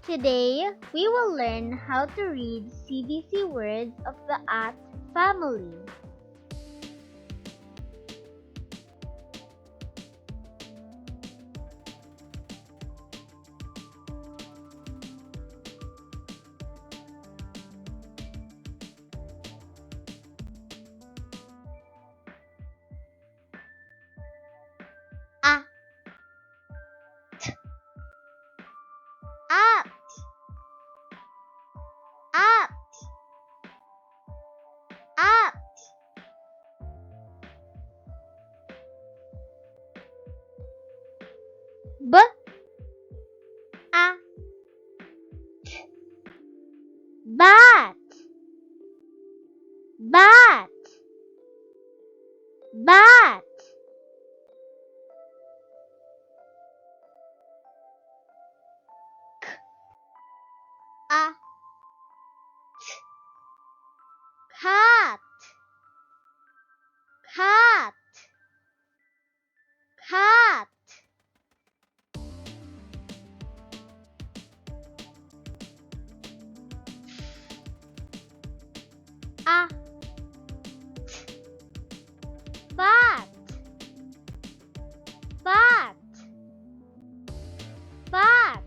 Today, we will learn how to read CVC words of the at family. A, t, at, at, at. B, a, t, bat, bat, bat. A, t, cat, cat, cat. A, t, bat, bat, bat.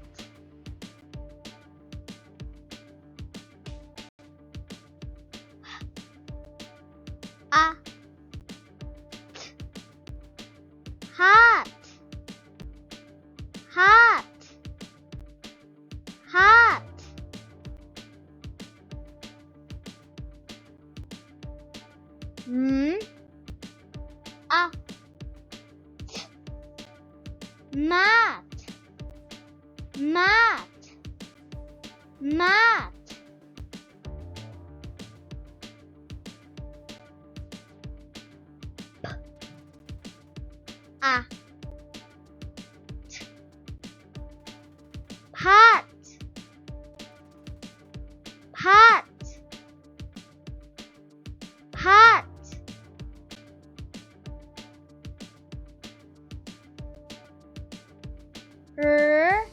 A, t, hat, hat, hat. M, a, t, mat, mat, mat. A, t, pat, pat, pat. R,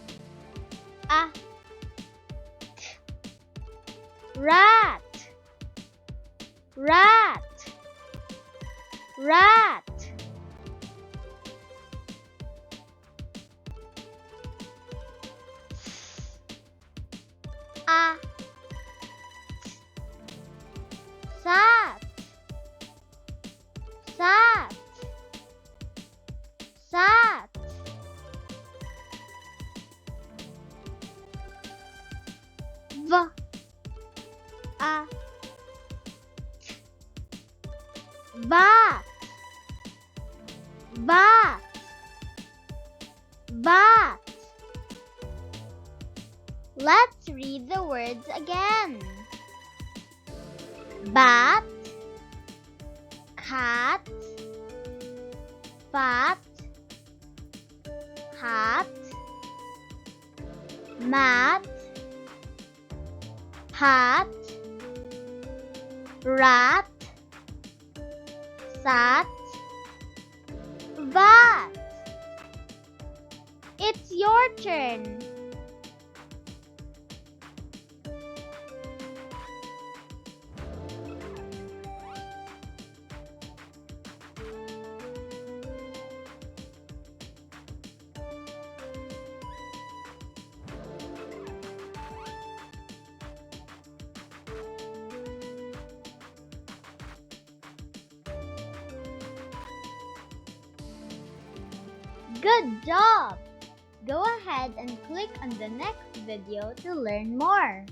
a, t, rat, rat, rat. A, t, sat, sat, sat. V, a, t, bat, bat, bat. Let's read the words again. Bat, cat, bat, hat, mat, pat, rat, sat, bat. It's your turn. Good job! Go ahead and click on the next video to learn more.